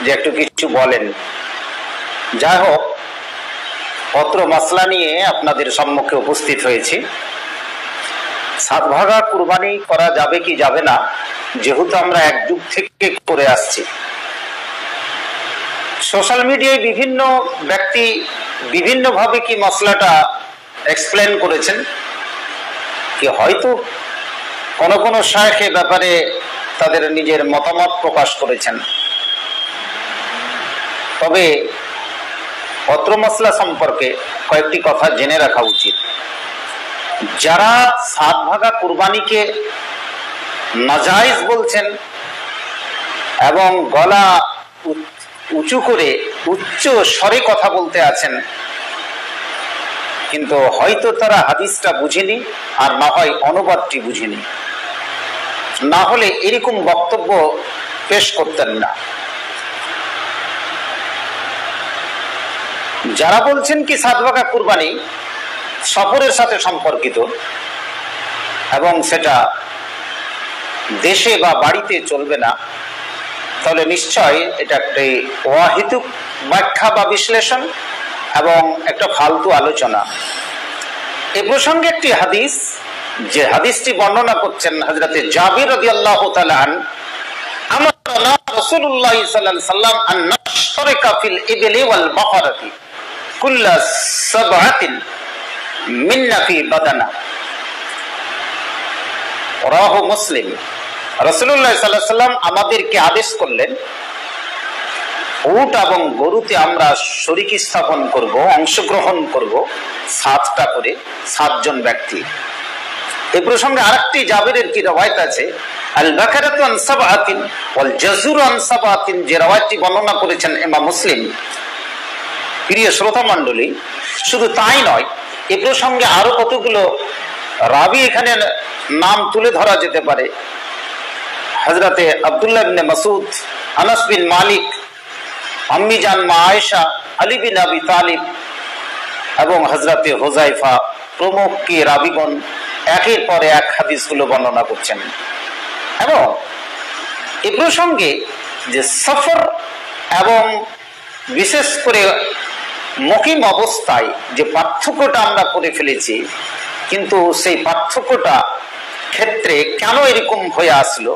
যে একটু কিছু বলেন। যাই হোক, পত্র মাসলা নিয়ে আপনাদের সম্মুখে উপস্থিত হয়েছি। 7 ভাগা কুরবানি করা যাবে কি যাবে না, যেহেতু আমরা এক যুগ থেকে করে আসছি। সোশ্যাল মিডিয়ায় বিভিন্ন ব্যক্তি বিভিন্নভাবে কি মসলাটা এক্সপ্লেন করেছেন, কি হয়তো কোন কোন শায়েখ এ ব্যাপারে তাদের নিজের মতামত প্রকাশ করেছেন। তবে পত্র মসলা সম্পর্কে কয়েকটি কথা জেনে রাখা উচিত। যারা 7 ভাগা কুরবানিকে নাজায়েজ বলছেন এবং গলা উঁচু করে উচ্চ স্বরে কথা বলতে আছেন, কিন্তু হয়তো তারা হাদিসটা বুঝেনি, আর না হয় অনুবাদটি বুঝেনি, না হলে এরকম বক্তব্য পেশ করতেন না। যারা বলছেন কি 7 ভাগা কুরবানি সফরের সাথে সম্পর্কিত এবং সেটা দেশে বা বাড়িতে চলবে না, তাহলে নিশ্চয় এটা একটি অহেতুক ব্যাখ্যা বা বিশ্লেষণ এবং একটা ফালতু আলোচনা। এ প্রসঙ্গে একটি হাদিস, যে হাদিসটি বর্ণনা করছেন হযরতে জাবির রাদিয়াল্লাহু তাআলা আনহু, আমারনা রাসূলুল্লাহ সাল্লাল্লাহু আলাইহি সাল্লাম আন নাশতারিকা ফিল ইবলি ওয়াল বাকারাতি কুল্লা সাবআতিন মিন্না ফি বাদানা, রাওয়াহু মুসলিম। রাসূলুল্লাহ সাল্লাল্লাহু আলাইহি সাল্লাম আমাদেরকে আদেশ করলেন, উট এবং গরুতে আমরা শরীক স্থাপন করব, অংশগ্রহণ করব 7টা করে, 7 জন ব্যক্তি। এই প্রসঙ্গে আরেকটি জাবিরের কি রওয়ায়াত আছে, আল বাকারাতু আন সাবআতিন ওয়াল জাযুরু আন সাবআতিন, যে রওয়ায়াতটি বর্ণনা করেছেন ইমাম মুসলিম। প্রিয় শ্রোতা মণ্ডলী, শুধু তাই নয়, এই প্রসঙ্গে আরো কতগুলো রাবী এখানে নাম তুলে ধরা যেতে পারে। হযরতে আব্দুল্লাহ ইবনে মাসউদ, আনাস বিন মালিক, আম্মি জান মা আয়েশা, আলী বিন আবি তালিব এবং হযরতে হুযায়ফা প্রমুখ কি রাবীগণ একের পর এক হাদিসগুলো বর্ণনা করছেন। এবং এই প্রসঙ্গে যে সফর এবং বিশেষ করে মুকিম অবস্থায় যে পার্থক্যটা আমরা করে ফেলেছি, কিন্তু সেই পার্থক্যটা ক্ষেত্রে কেন এরকম হয়ে আসলো,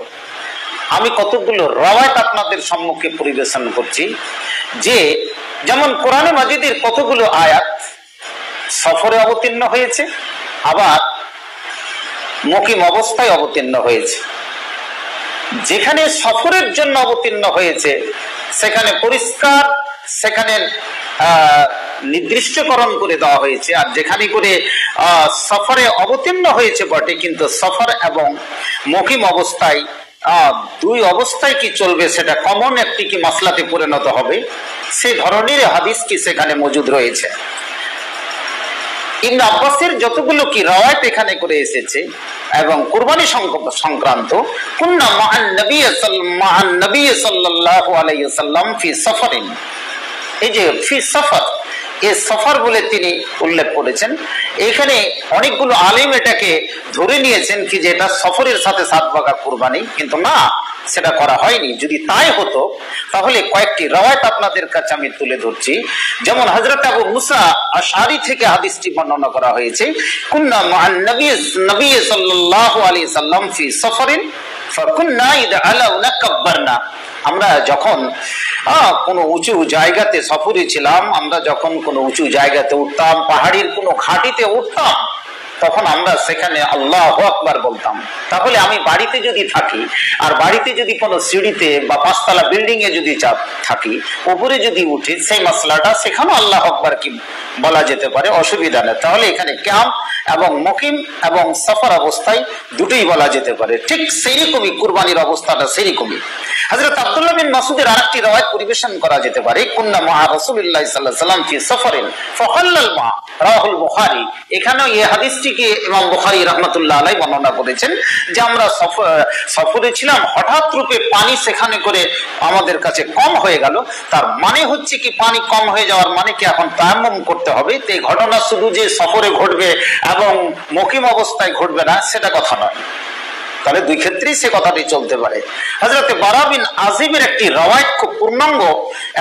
আমি কতগুলো রওয়ায়াত আপনাদের সম্মুখে পরিবেশন করছি। যে যেমন কোরআনে মাজিদের কতগুলো আয়াত সফরে অবতীর্ণ হয়েছে, আবার মুকিম অবস্থায় অবতীর্ণ হয়েছে। যেখানে সফরের জন্য অবতীর্ণ হয়েছে সেখানে পরিষ্কার, সেখানে নির্দিষ্টকরণ করে দেওয়া হয়েছে। আর যেখানে করে সফরে অবতীর্ণ হয়েছে বটে, কিন্তু সফর এবং মুকিম অবস্থায় 2 অবস্থায় কি চলবে সেটা কমন একটি কি মাসলাতে পরিণত হবে, সে ধরনের হাদিস কি সেখানে মজুদ রয়েছে। ইবনে আব্বাসের যতগুলো কি রওয়ায়াত এখানে করে এসেছে এবং কুরবানি সংক্রান্ত, কুন্না মা'আন নবী সাল্লাল্লাহু আলাইহি ওয়াসাল্লাম ফি সফরিন, এই যে ফি সফর, এই সফর বলে তিনি উল্লেখ করেছেন। এখানে অনেকগুলো আলেম এটাকে ধরে নিয়েছেন কি যে এটা সফরের সাথে 7 ভাগা কুরবানি, কিন্তু না, সেটা করা হয়নি। যদি তাই হতো তাহলে কয়েকটি রওয়ায়াত আপনাদের কাছে আমি তুলে ধরছি। যেমন হযরত আবু মুসা আশআরী থেকে হাদিসটি বর্ণনা করা হয়েছে, কুন্না মা'আন নবী সাল্লাল্লাহু আলাইহি সাল্লাম ফি সফরিন ফাকুন্না ইযা আলাউনা কাব্বারনা, আমরা যখন কোনো উঁচু জায়গাতে সফরে ছিলাম, আমরা যখন কোনো উঁচু জায়গাতে উঠতাম, পাহাড়ির কোনো ঘাটিতে উঠতাম, তখন আমরা সেখানে আল্লাহু আকবার বলতাম। তাহলে আমি বাড়িতে যদি থাকি, আর বাড়িতে যদি কোনো সিঁড়িতে বা 5 তলা বিল্ডিং এ যদি থাকি, উপরে যদি উঠি, সেই মাসলাটা সেখানেও আল্লাহু আকবার কি বলা যেতে পারে, অসুবিধা নেই। তাহলে এখানে ক্যাম্প এবং মুকিম এবং সফর অবস্থায় দুটোই বলা যেতে পারে। ঠিক সেইরকমই কুরবানির অবস্থাটা সেইরকমই। হযরত আব্দুল্লাহ বিন মাসউদের আরেকটি রওয়ায়াত পরিবেশন করা যেতে পারে, কুন্না মা রাসূলুল্লাহ সাল্লাল্লাহু আলাইহি ওয়াসাল্লাম ফি সফরিন ফাহাল্লাল মা, রাওয়াহুল বুখারী। এখানেও এই হাদিসটিকে ইমাম বুখারী রাহমাতুল্লাহ আলাইহি বর্ণনা করেছেন যে আমরা সফরে ছিলাম, হঠাৎ রূপে পানি সেখানে করে আমাদের কাছে কম হয়ে গেল। তার মানে হচ্ছে কি, পানি কম হয়ে যাওয়ার মানে কি এখন তায়াম্মুম করতে হবে। তো এই ঘটনা শুধু যে সফরে ঘটবে এবং মুকিম অবস্থায় ঘটবে না, সেটা কথা নয়। তাহলে দুই ক্ষেত্রেই সে কথাটি চলতে পারে। হযরতে বারা বিন আযিবের একটি রওয়ায়াত খুব পূর্ণাঙ্গ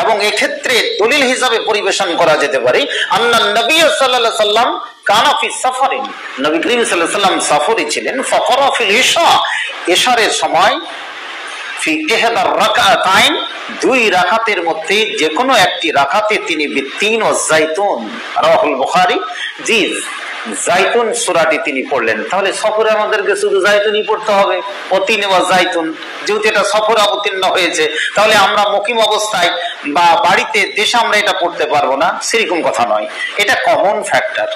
এবং এক্ষেত্রে দলিল হিসাবে পরিবেশন করা যেতে পারে। আন্নান নবী সাল্লাল্লাহু আলাইহি সাল্লাম কানা ফি সাফারিন, নবী করিম সাল্লাল্লাহু আলাইহি সাল্লাম সফরে ছিলেন। ফাকরা ফিল ইশা, ইশারের সময় ফি ইহদার রাকাতাইন, দুই রাকাতের মধ্যে যে কোনো একটি রাকাতে তিনি বিতিন ও জাইতুন, রাওয়াহুল বুখারী, জি জাইতুন সূরাটি তিনি পড়লেন। তাহলে সফরে আমাদেরকে শুধু জাইতুনই পড়তে হবে, অতিন ওয়া জাইতুন, যেহেতু এটা সফরে অবতীর্ণ হয়েছে, তাহলে আমরা মুকিম অবস্থায় বা বাড়িতে দেশে আমরা এটা পড়তে পারবো না, সেরকম কথা নয়, এটা কমন ফ্যাক্টর।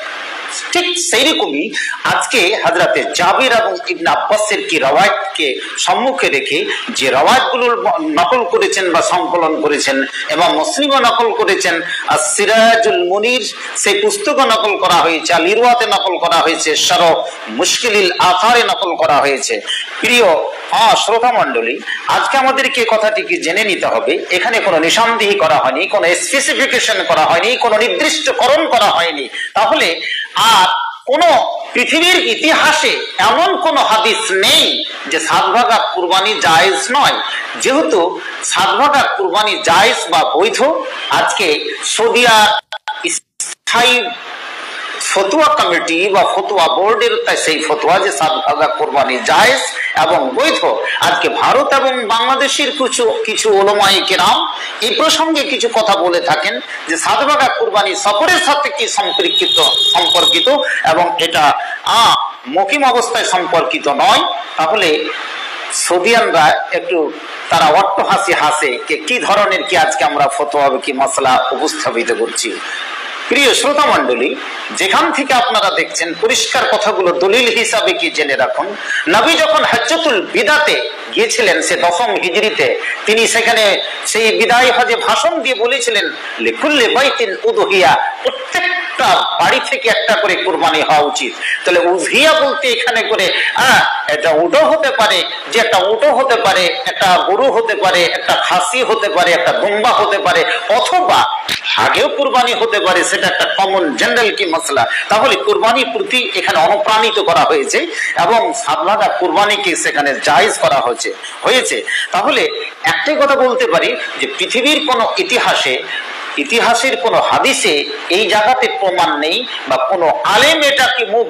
ঠিক সেইরকমই আজকে হযরতে জাবির এবং ইবনে আব্বাসের কি রওয়ায়াতকে সম্মুখে রেখে যে রওয়ায়াতগুলো নকল করেছেন বা সংকলন করেছেন, এবং মুসলিমও নকল করেছেন, as-সিরাজুল মুনির সেই পুস্তকও নকল করা হয়েছে, আল-ইরওয়াতে নকল করা হয়েছে, শারহ মুশকিলিল আথারে নকল করা হয়েছে। প্রিয় শ্রোতা মণ্ডলী, আজকে আমাদেরকে কথাটিকে জেনে নিতে হবে, এখানে কোনো নিঃসন্দেহ করা হয়নি, কোনো স্পেসিফিকেশন করা হয়নি, কোনো নির্দিষ্টকরণ করা হয়নি। তাহলে আর কোন পৃথিবীর ইতিহাসে এমন কোন হাদিস নেই যে 7 ভাগা কুরবানি জায়েজ নয়। যেহেতু 7 ভাগা কুরবানি জায়েজ বা বৈধ, আজকে সৌদিয়া স্থায়ী ফতোয়া কমিটি বা ফতোয়া বোর্ডের সেই ফতোয়া যে 7 ভাগা কুরবানি জায়েজ এবং বৈধ, আজকে ভারত এবং বাংলাদেশের কিছু উলামায়ে কেরাম এই প্রসঙ্গে কিছু কথা বলে থাকেন যে 7 ভাগা কুরবানি সফরের সাথে কি সম্পর্কিত এবং এটা মুকিম অবস্থায় সম্পর্কিত নয়। তাহলে সৌদিয়ানরা একটু তারা অট্টহাসি হাসে কি ধরনের কি আজকে আমরা ফতোয়া কি মাসলা উপস্থাপিত করছি। প্রিয় শ্রোতা মণ্ডলী, যেখান থেকে আপনারা দেখছেন পরিষ্কার কথাগুলো দলিল হিসাবে কি জেনে রাখুন। নবী যখন হজ্জতুল বিদাতে গিয়েছিলেন, সে 10ম হিজরিতে, তিনি সেখানে সেই বিদায় হজে ভাষণ দিয়ে বলেছিলেন, লিকুল্লি বাইতিন উদহিয়া, প্রত্যেকটা বাড়ি থেকে একটা করে কুরবানি হওয়া উচিত। তাহলে উযহিয়া বলতে এখানে করে এটা উটও হতে পারে, যে একটা উটও হতে পারে, একটা গরু হতে পারে, একটা খাসি হতে পারে, একটা দুম্বা হতে পারে, অথবা আগেও কুরবানি হতে পারে, সেটা একটা কমন জেনারেল কি মাসলা। তাহলে কুরবানির প্রতি এখানে অনুপ্রাণিত করা হয়েছে এবং 7 ভাগা কুরবানিকে সেখানে জায়েজ করা হয়েছে। তাহলে একটাই কথা বলতে পারি যে পৃথিবীর কোন ইতিহাসের কোন হাদিসে এই জায়গাতে প্রমাণ নেই বা কোন আলেম এটাকে মুখ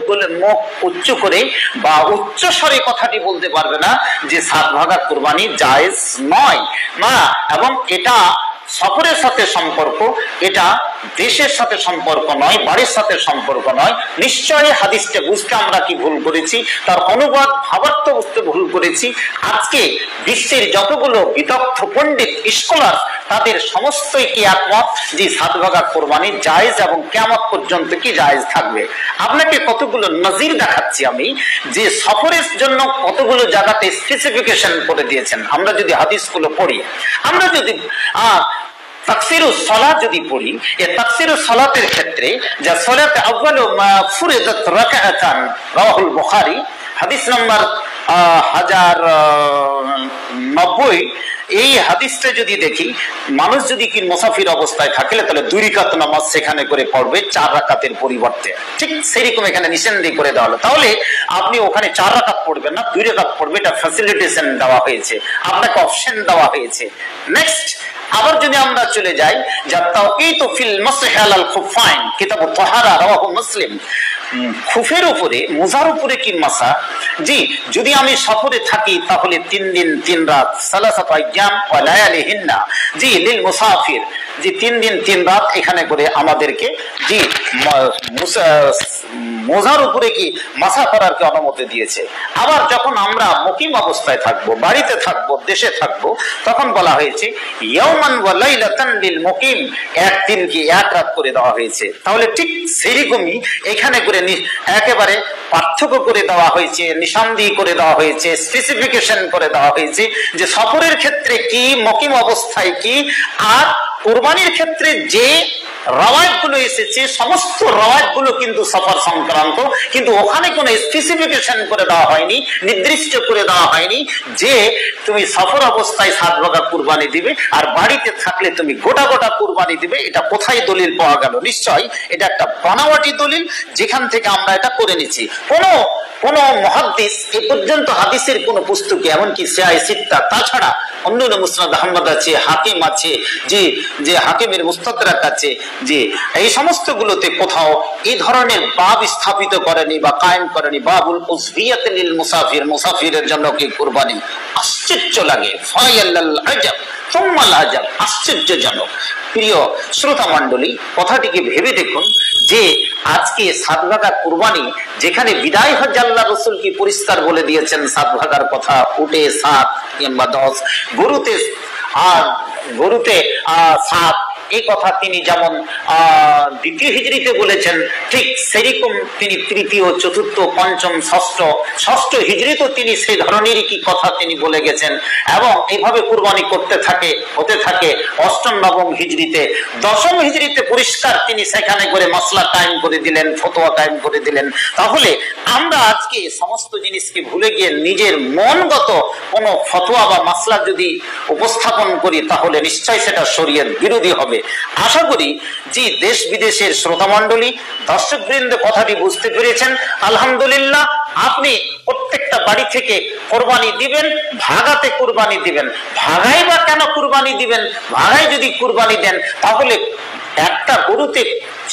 উচ্চ করে বা উচ্চ স্বরে কথাটি বলতে পারবে না যে 7 ভাগা কুরবানি জায়েজ নয় না, এবং এটা সফরের সাথে সম্পর্ক, এটা দেশের সাথে সম্পর্ক নয়, বাড়ির সাথে সম্পর্ক নয়। নিশ্চয়ই হাদিসটা বুঝতে আমরা কি ভুল করেছি, তার অনুবাদ ভাবার্থ বুঝতে ভুল করেছি। আজকে বিশ্বের যতগুলো বিদগ্ধ পণ্ডিত স্কলার, তাদের সমস্তই কি একমত যে 7 ভাগা কুরবানি জায়েজ এবং কিয়ামত পর্যন্ত কি জায়েজ থাকবে। আপনাকে কতগুলো নজির দেখাচ্ছি আমি, যে সফরের জন্য কতগুলো জায়গাতে স্পেসিফিকেশন করে দিয়েছেন। আমরা যদি হাদিসগুলো পড়ি, আমরা যদি তাকসিরুস সালাত যদি পড়ি, এই তাকসিরুস সালাতের ক্ষেত্রে যা সালাতে আউয়ালু মা ফুরিদাত রাকাআতান, রাওয়াহুল বুখারী, হাদিস নাম্বার 1090, এই হাদিসটা যদি দেখি, মানুষ যদি কি মুসাফির অবস্থায় থাকে তাহলে 2 রাকাত নামাজ সেখানে করে পড়বে 4 রাকাতের পরিবর্তে। ঠিক সেরকম এখানে নিষেধ করে দেওয়া হলো। তাহলে আপনি ওখানে 4 রাকাত পড়বেন না, 2 রাকাত পড়বে, এটা ফ্যাসিলিটেশন দেওয়া হয়েছে, আপনাকে অপশন দেওয়া হয়েছে। নেক্সট আবার যদি আমরা চলে যাই, যা তাওকীতু ফিল মাসহি আলাল খুফাইন, কিতাবুত তাহারা, রাওয়াহু মুসলিম, খুফের উপরে, মোজার উপরে কি মাসা। জি, যদি আমি সফরে থাকি তাহলে 3 দিন 3 রাত, সালাসাতু আইয়াম ওয়া লায়ালিহিন্না, জি লিল মুসাফির, জি 3 দিন 3 রাত এখানে করে আমাদেরকে জি মোজার উপরে কি মাসা করার কি অনুমতি দিয়েছে। আবার যখন আমরা মুকিম অবস্থায় থাকবো, বাড়িতে থাকবো, দেশে থাকবো, তখন বলা হয়েছে ইয়াওমান ওয়া লাইলাতান লিল মুকিম, 1 দিন কি 1 রাত করে দেওয়া হয়েছে। তাহলে ঠিক সেরকমই এখানে করে একেবারে পার্থক্য করে দেওয়া হয়েছে, নিঃসন্দেহ করে দেওয়া হয়েছে, স্পেসিফিকেশন করে দেওয়া হয়েছে যে সফরের ক্ষেত্রে কি, মুকিম অবস্থায় কি, আর কুরবানির ক্ষেত্রে যে রওয়ায়াত গুলো এসেছে, সমস্ত রওয়ায়াত গুলো কিন্তু সফর সংক্রান্ত, কিন্তু ওখানে কোনো স্পেসিফিকেশন করে দেওয়া হয়নি, নির্দিষ্ট করে দেওয়া হয়নি যে তুমি সফর অবস্থায় 7 ভাগা কুরবানি দিবে আর বাড়িতে থাকলে তুমি গোটা গোটা কুরবানি দিবে। এটা কোথায় দলিল পাওয়া গেল? নিশ্চয়ই এটা একটা বানাওয়াটি দলিল, যেখান থেকে আমরা এটা করে নিচ্ছি। কোন মুহাদ্দিস এ পর্যন্ত হাদিসের কোন পুস্তকে, এমনকি সিয়ায়ে সিত্তা, তাছাড়া অন্যান্য মুসনাদ আহমদ আছে, হাকিম আছে, যে হাকিমের মুস্তাদরাক আছে, যে এই সমস্ত গুলোতে কোথাও এই ধরনের বাব স্থাপিত করেনি বা কায়েম করেনি। বাবুল উজভিয়াত লিল মুসাফির, মুসাফিরের জন্য কি কুরবানি। আশ্চর্য লাগে, ফায়াল্লাল আজাব সুম্মাল আজাব, আশ্চর্যজনক। প্রিয় শ্রোতা মণ্ডলী, কথাটিকে ভেবে দেখুন যে আজকে 7 ভাগা কুরবানি, যেখানে বিদায় হজ আল্লাহ রাসূল কি পরিষ্কার বলে দিয়েছেন 7 ভাগার কথা, উটে 7 কিংবা 10, গরুতে 7, এই কথা তিনি যেমন দ্বিতীয় হিজরিতে বলেছেন, ঠিক সেরকম তিনি তৃতীয়, চতুর্থ, পঞ্চম, ষষ্ঠ হিজরিতেও তিনি সেই ধরনেরই কি কথা তিনি বলে গেছেন। এবং এইভাবে কুরবানি হতে থাকে অষ্টম, নবম হিজরিতে। দশম হিজরিতে পরিষ্কার তিনি সেখানে করে মাসলা কায়েম করে দিলেন, ফতোয়া কায়েম করে দিলেন। তাহলে আমরা আজকে সমস্ত জিনিসকে ভুলে গিয়ে নিজের মনগত কোনো ফতোয়া বা মাসলা যদি উপস্থাপন করি, তাহলে নিশ্চয় সেটা শরীয়ত বিরোধী হবে। আশা করি যে দেশ বিদেশের শ্রোতা মণ্ডলী, দর্শক বৃন্দ কথাটি বুঝতে পেরেছেন। আলহামদুলিল্লাহ, আপনি প্রত্যেকটা বাড়ি থেকে কুরবানি দিবেন, ভাগাতে কুরবানি দিবেন। ভাগাই বা কেন কুরবানি দিবেন? ভাগাই যদি কুরবানি দেন, তাহলে একটা গরুতে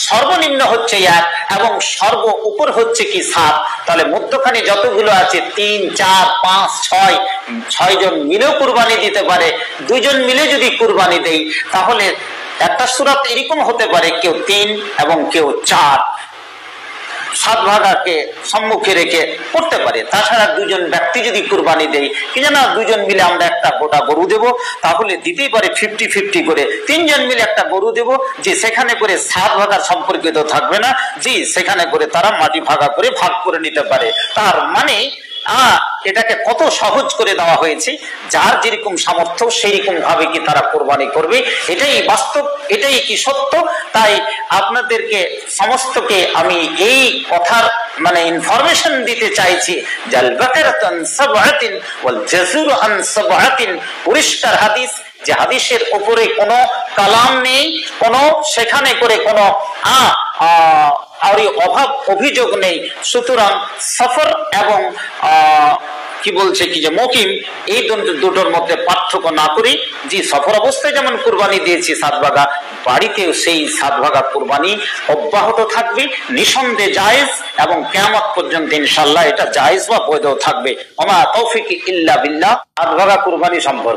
সর্বনিম্ন হচ্ছে 1 এবং সর্ব উপর হচ্ছে কি 7। তাহলে মধ্যখানে যতগুলো আছে 3, 4, 5, 6 জন মিলেও কুরবানি দিতে পারে। 2 জন মিলে যদি কুরবানি দেই, তাহলে একটা সূরাত এরকম হতে পারে কেউ 3 এবং কেউ 4, 7 ভাগাকে সম্মুখে রেখে করতে পারে। তাছাড়া 2 জন ব্যক্তি যদি কুরবানি দেয়, কি জানা 2 জন মিলে আমরা একটা গোটা গরু দেব, তাহলে দিতেই পারে 50-50 করে। 3 জন মিলে একটা গরু দেব, যে সেখানে করে 7 ভাগার সম্পর্কিত থাকবে না, জি সেখানে করে তারা মাটি ভাগা করে ভাগ করে নিতে পারে। তার মানে এটাকে কত সহজ করে দেওয়া হয়েছে। যার যেরকম সামর্থ্য সেই রকম ভাবে কি তারা কোরবানি করবে, এটাই বাস্তব, এটাই কি সত্য। তাই আপনাদেরকে সমস্তকে আমি এই কথার মানে ইনফরমেশন দিতে চাইছি, জাল বাকারাতুন সাবআতিন ওয়াল জাযুরু আন সাবআতিন, পরিষ্কার হাদিস, যে হাদিসের উপরে কোনো কালাম নেই, কোনো সেখানে করে কোনো অভাব অভিযোগ নেই। সুতরাং সফর এবং কি বলছে কি যে মকিম, এই দুটোর মধ্যে পার্থক্য না করি, যে সফর অবস্থায় যেমন কুরবানি দিয়েছি 7 ভাগা, বাড়িতেও সেই 7 ভাগা কুরবানি অব্যাহত থাকবে, নিঃসন্দেহে জায়েজ, এবং কিয়ামত পর্যন্ত ইনশাআল্লাহ এটা জায়েজ বা বৈধ থাকবে। ওমা তৌফিক ইল্লা বিল্লাহ। 7 ভাগা কুরবানি সম্পর্কে